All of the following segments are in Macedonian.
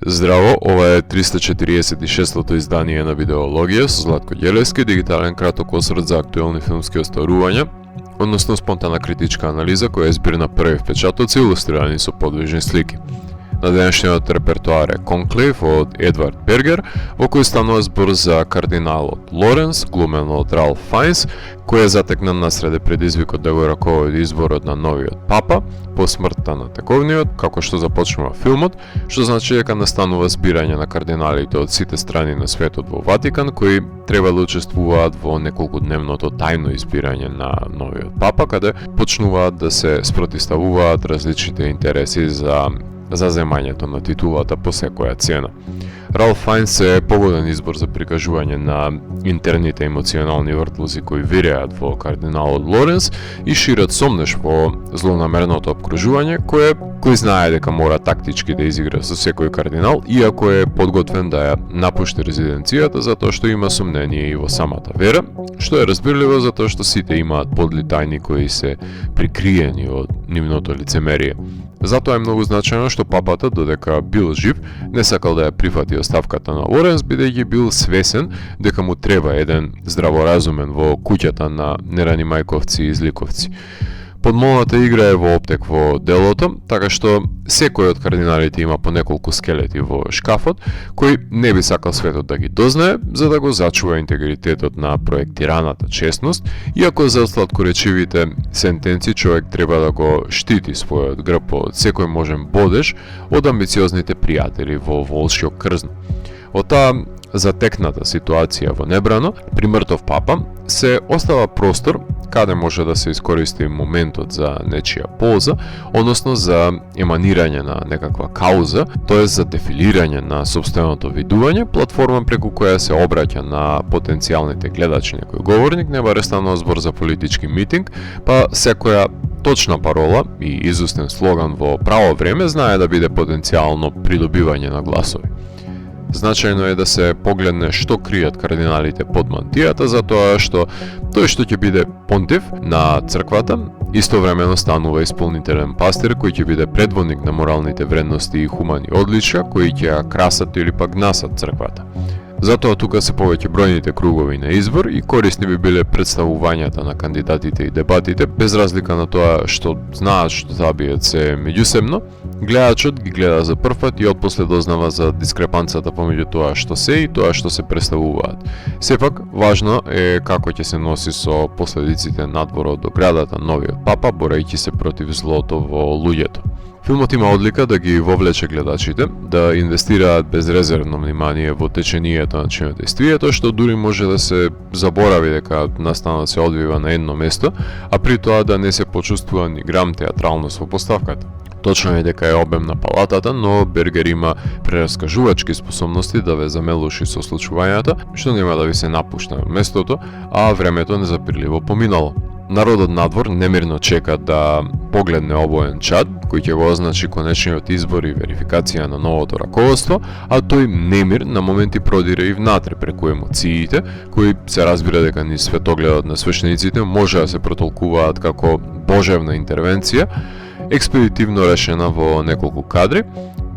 Здраво, ова е 346-то издание на Видеологија со Златко Ѓелевски, дигитален краток осврт за актуелни филмски остварувања, односно спонтана критичка анализа која е збир на први впечатоци илустрирани со подвижни слики. На денешниот репертуар е Конклейв од Едвард Бергер, во кој станува збор за кардиналот Лоренс, глумен од Ралф Фајнс, кој е затекнат насреде предизвикот да го раководи изборот на новиот папа по смртта на тековниот, како што започнува филмот, што значи дека настанува збирање на кардиналите од сите страни на светот во Ватикан, кои треба да учествуваат во неколкудневното тајно избирање на новиот папа, каде почнуваат да се спротивставуваат различните интереси за заземањето на титулата по секоја цена. Ралф Фајнс е погоден избор за прикажување на интерните емоционални вртлози кои виреат во кардиналот Лоренс и шират сомнеш во злонамерното обкружување кој знае дека мора тактички да изигра со секој кардинал, иако е подготвен да ја напушти резиденцијата затоа што има сомнение и во самата вера, што е разбирливо затоа што сите имаат подли тајни кои се прикриени од нивното лицемерие. Затоа е многу значајно што папата, додека бил жив, не сакал да ја прифати оставката на Лоренс, бидејќи бил свесен дека му треба еден здраворазумен во куќата на нерани мајковци и зликовци. Подмолната игра е во оптек во делото, така што секој од кардиналите има по неколку скелети во шкафот, кој не би сакал светот да ги дознае, за да го зачува интегритетот на проектираната честност, иако за сладкоречивите сентенци човек треба да го штити својот грб од секој можен бодеж од амбициозните пријатели во волшјо крзно. Од таа затекната ситуација во небрано, при мртов папа, се остава простор каде може да се искористи моментот за нечија полза, односно за еманирање на некаква кауза, тоест за дефилирање на сопственото видување, платформа преку која се обраќа на потенцијалните гледачи некој говорник, не баре станува збор за политички митинг, па секоја точна парола и изустен слоган во право време знае да биде потенцијално придобивање на гласови. Значајно е да се погледне што кријат кардиналите под мантијата, затоа што тој што ќе биде понтив на црквата, истовремено станува исполнителен пастир кој ќе биде предводник на моралните вредности и хумани одличја кои ќе ја красат или пак гнасат црквата. Затоа тука се повеќе бројните кругови на избор и корисни би биле представувањата на кандидатите и дебатите, без разлика на тоа што знаат што табијат се меѓусебно, гледачот ги гледа за прв пат и отпосле дознава за дискрепанцата помеѓу тоа што се и тоа што се представуваат. Сепак, важно е како ќе се носи со последиците надвор од оградата новиот папа, борејќи се против злото во луѓето. Филмот има одлика да ги вовлече гледачите, да инвестираат безрезервно внимание во течението на чинодействието, што дури може да се заборави дека настанот се одвива на едно место, а при тоа да не се почувствува ни грам театралност во поставката. Точно е дека е обемна палатата, но Бергер има прераскажувачки способности да ве замелуши со случувањата, што нема да ви се напушта на местото, а времето незапирливо поминало. Народот надвор немирно чека да погледне обоен чад, кој ќе го означи конечниот избор и верификација на новото раководство, а тој немир на моменти продира и внатре преку емоциите, кои се разбира дека низ светогледот на свештениците може да се протолкуваат како божевна интервенција, експедитивно решена во неколку кадри,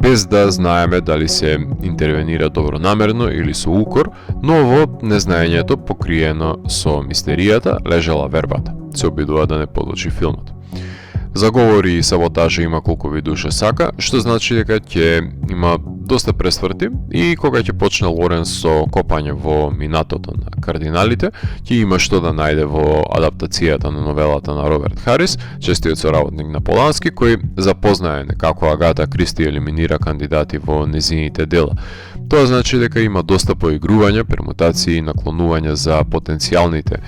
без да знаеме дали се интервенира добронамерно или со укор, но во незнаењето покриено со мистеријата лежала вербата. Се обидува да не подлучи филмот. За говори и саботажа има колку ви душа сака, што значи дека ќе има доста пресврти и кога ќе почне Лоренс со копање во минатото на кардиналите, ќе има што да најде во адаптацијата на новелата на Роберт Харис, честиот соработник на Полански, кој запознае некако Агата Кристи елиминира кандидати во незините дела. Тоа значи дека има доста поигрување, пермутации и наклонување за потенцијалните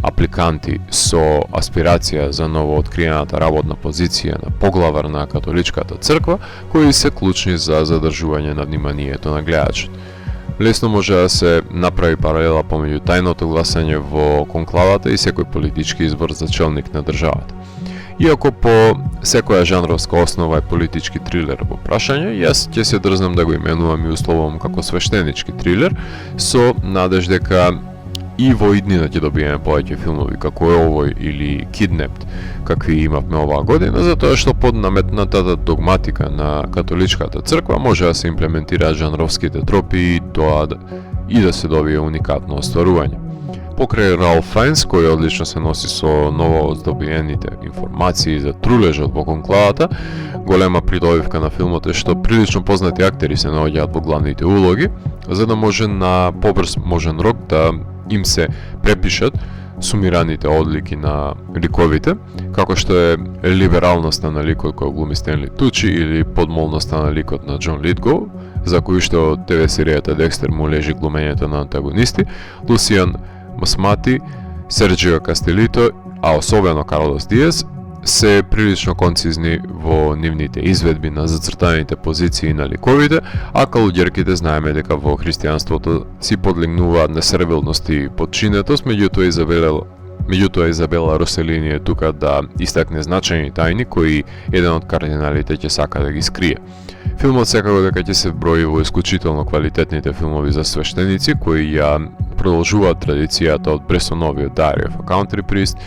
апликанти со аспирација за новооткриената работна позиција на поглавар на католичката црква, кои се клучни за задржување на вниманието на гледачот. Лесно може да се направи паралела помеѓу тајното гласање во конклавата и секој политички избор за челник на државата. Иако по секоја жанровска основа е политички трилер во прашање, јас ќе се дрзнам да го именувам и условувам како свештенички трилер, со надеж дека и во иднина ќе добиеме повеќе филмови како е овој или Kidnapped, какви имавме оваа година, затоа што под наметнатата догматика на католичката црква може да се имплементираат жанровските тропи и тоа и да се добие уникатно остварување. Покрај Ралф Фајнс, кој одлично се носи со ново здобиените информации за трулежот во конклавата, голема придобивка на филмот е што прилично познати актери се наоѓаат во главните улоги, за да може на побрз можен рок да им се препишат сумираните одлики на ликовите, како што е либералноста на ликот кој глуми Стенли Тучи или подмолноста на ликот на Џон Литгоу, за кој што од ТВ серијата Декстер му лежи глумењето на антагонисти, Лусијан Масмати, Серджио Кастелито, а особено Карлос Диез, се прилично концизни во нивните изведби на зацртаните позиции на ликовите, а калуѓерките знаеме дека во христијанството си подлегнуваат на сервилност и подчинетост, меѓутоа Изабела Роселини е тука да истакне значајни тајни кои еден од кардиналите ќе сака да ги скрие. Филмот секако дека ќе се брои во исклучително квалитетните филмови за свештеници кои ја продолжуваат традицијата од Бресоновиот Diary of a Country Priest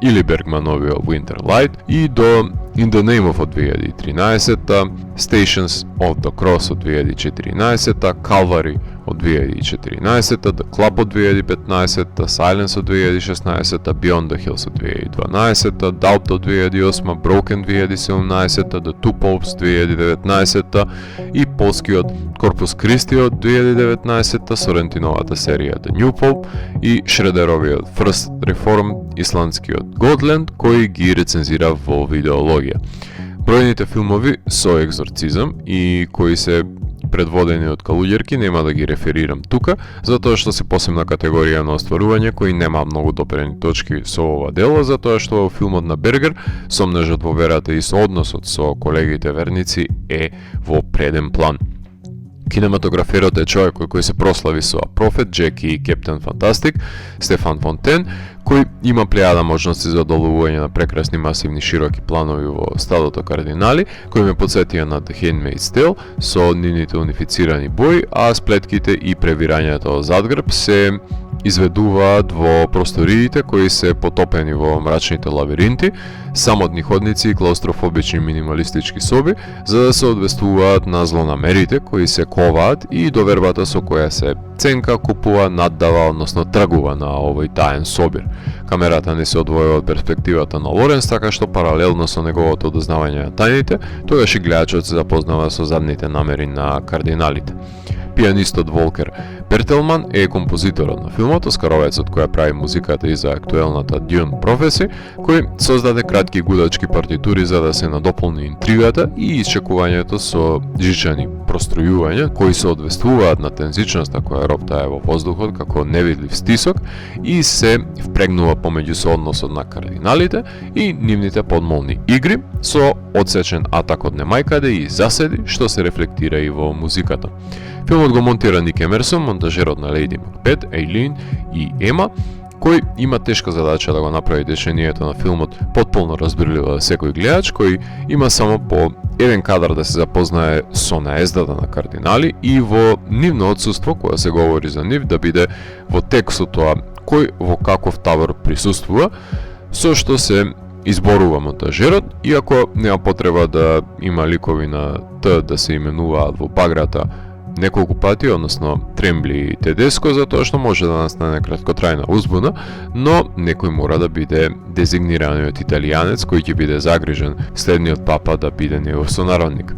или Бергмановиот Winter Light и до In the Name of од 2013-та, Stations of the Cross од 2014-та, Calvary од 2014-та, The Club од 2015-та, Silence од 2016-та, Beyond the Hills од 2012-та, Doubt од 2008-та, Broken 2017-та, The Two Popes 2019-та и полскиот Corpus Christi од 2019-та, Сорентиновата серија The New Pope и Шредеровиот First Reform, исландскиот Godland, кој ги рецензира во видеологија. Бројните филмови со екзорцизам и кои се предводени од калуѓерки нема да ги реферирам тука, затоа што се посебна категорија на остварување кои нема многу допрени точки со ова дело, затоа што во филмот на Бергер сомнежот во верата и со односот со колегите верници е во преден план. Кинематограферот е човекот кој се прослави со Профет, Джеки и Кептен Фантастик, Стефан Фонтен, кој има плејада можности за одолувување на прекрасни масивни широки планови во стадото кардинали, кои ме подсетија на The Handmaid's Tale со нивните унифицирани бои, а сплетките и превирањето од задгрб се изведуваат во просториите кои се потопени во мрачните лавиринти, самотни ходници и клаустрофобични минималистички соби, за да се одвестуваат на злонамерите кои се коваат и довербата со која се ценка, купува, наддава, односно тргува на овој таен собир. Камерата не се одвојува од перспективата на Лоренс, така што паралелно со неговото дознавање на тајните, тогаш и гледачот се запознава со задните намери на кардиналите. Пианистот Волкер Бертелман е композиторот на филмот, оскаровецот која прави музиката и за актуелната Dune Prophecy, кој создаде кратки гудачки партитури за да се надополни интригата и исчекувањето со жичани простројувања кои се одвестуваат на тензичноста која роптае во воздухот како невидлив стисок и се впрегнува помеѓу со односот на кардиналите и нивните подмолни игри со одсечен атак од немајкаде и заседи што се рефлектира и во музиката. Филмот го монтира Ник Емерсон, монтажерот на Лејди Макбет, Ейлин и Ема, кој има тешка задача да го направи течението на филмот потполно разбирливо за секој гледач, кој има само по еден кадар да се запознае со наездата на кардинали и во нивно отсуство, кога се говори за нив, да биде во текстот тоа кој во каков табор присуствува, со што се изборува монтажерот, иако нема потреба да има ликови на Т да се именуваат во баграта неколку пати, односно Трембли и Тедеско, затоа што може да настане краткотрајна узбуна, но некој мора да биде дезигнираниот италијанец кој ќе биде загрижен следниот папа да биде негов сонародник.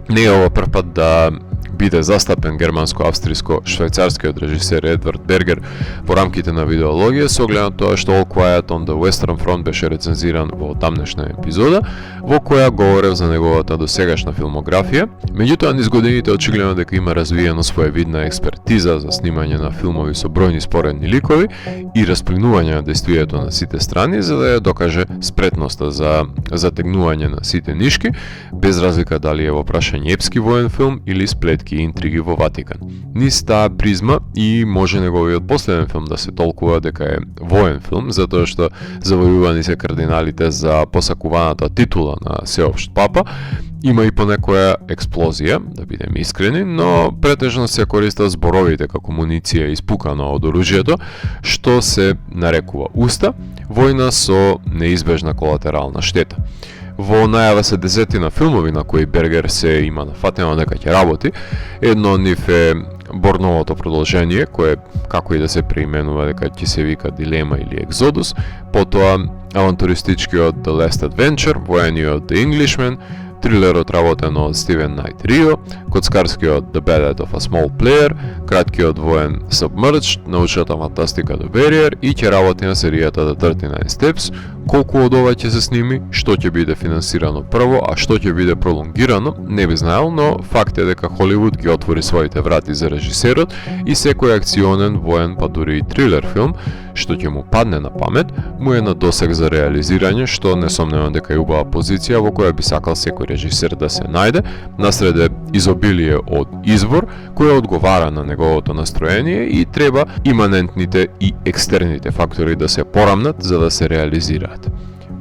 Не е ова прв пат да биде застапен германско-австриско-швајцарскиот режисер Едвард Бергер во рамките на видеологија, со оглед на тоа што All Quiet on the Western Front беше рецензиран во тамнешна епизода, во која говорев за неговата досегашна филмографија. Меѓутоа, низ годините очигледно дека има развиено своевидна експертиза за снимање на филмови со бројни споредни ликови и расплинување на действието на сите страни, за да ја докаже спретноста за затегнување на сите нишки, без разлика дали е во прашање епски воен филм или сплетки и интриги во Ватикан. Низ таа призма и може неговиот последен филм да се толкува дека е воен филм, затоа што завојувани се кардиналите за посакуваната титула на сеопшт папа Има и понекоја експлозија, да бидеме искрени, но претежно се користат зборовите како муниција испукана од оружјето, што се нарекува уста, војна со неизбежна колатерална штета. Во најава се десетина филмови на кои Бергер се има нафатено дека ќе работи. Едно од нив е Борновото продолжение, кое како и да се преименува дека ќе се вика Дилема или Екзодус, потоа авантуристичкиот The Last Adventure, воениот The Englishman, трилерот работен од Стивен Найт Рио, коцкарскиот The Ballad of a Small Player, краткиот воен Submerged, научната фантастика The Barrier и ќе работи на серијата The 39 Steps. Колку од ова ќе се сними, што ќе биде финансирано прво, а што ќе биде пролонгирано, не би знаел, но факт е дека Холивуд ги отвори своите врати за режисерот и секој акционен, воен, па дури и трилер филм, што ќе му падне на памет, му е на досег за реализирање, што несомнено дека е убава позиција во која би сакал секој режисер да се најде, насреде изобилие од избор, кој одговара на неговото настроение и треба иманентните и екстерните фактори да се порамнат за да се реализираат.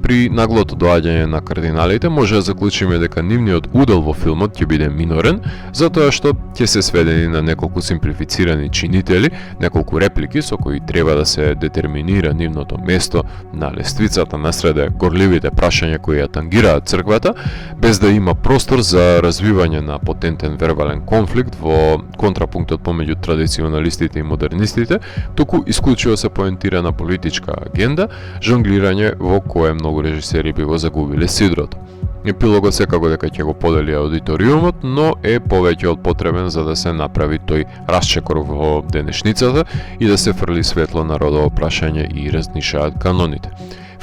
При наглото доаѓање на кардиналите може да заклучиме дека нивниот удел во филмот ќе биде минорен, затоа што ќе се сведени на неколку симплифицирани чинители, неколку реплики со кои треба да се детерминира нивното место на лествицата насреде горливите прашања кои ја тангираат црквата, без да има простор за развивање на потентен вербален конфликт во контрапунктот помеѓу традиционалистите и модернистите, туку исклучиво се поентира на политичка агенда, жонглирање во кое многу режисери би го загубиле сидрото. Епилогот секако дека ќе го подели аудиториумот, но е повеќе од потребен за да се направи тој расчекор во денешницата и да се фрли светло на родово прашање и разнишаат каноните.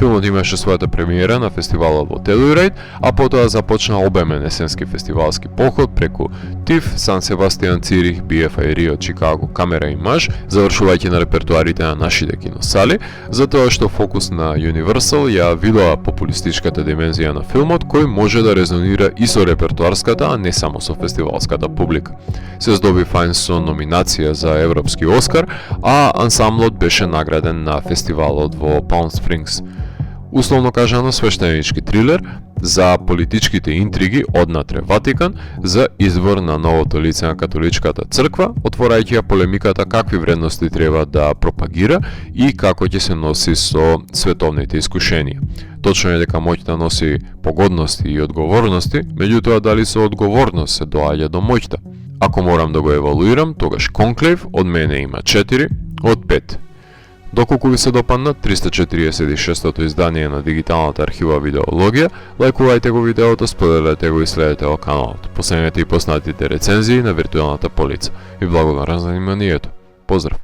Филмот имаше својата премиера на фестивалот во Телуирајд, а потоа започна обемен есенски фестивалски поход преку ТИФ, Сан Себастијан, Цирих, BFI, Рио, Чикаго, Камера и Маж, завршувајќи на репертуарите на нашите киносали, затоа што фокус на Universal ја видоа популистичката димензија на филмот, кој може да резонира и со репертуарската, а не само со фестивалската публика. Се здоби фајн со номинација за Европски Оскар, а ансамблот беше награден на фестивалот во Palm Springs. Условно кажано, свештенички трилер за политичките интриги однатре Ватикан за избор на новото лице на католичката црква, отворајќи ја полемиката какви вредности треба да пропагира и како ќе се носи со световните искушенија. Точно е дека моќта носи погодности и одговорности, меѓутоа дали со одговорност се доаѓа до моќта. Ако морам да го евалуирам, тогаш Конклейв од мене има 4 од 5. Доколку ви се допадна 346-тото издание на дигиталната архива Видеологија, лајкувајте го видеото, споделете го и следете го каналот. Последете и поснатите рецензии на виртуелната полица. И благодарам за вниманието. Поздрав!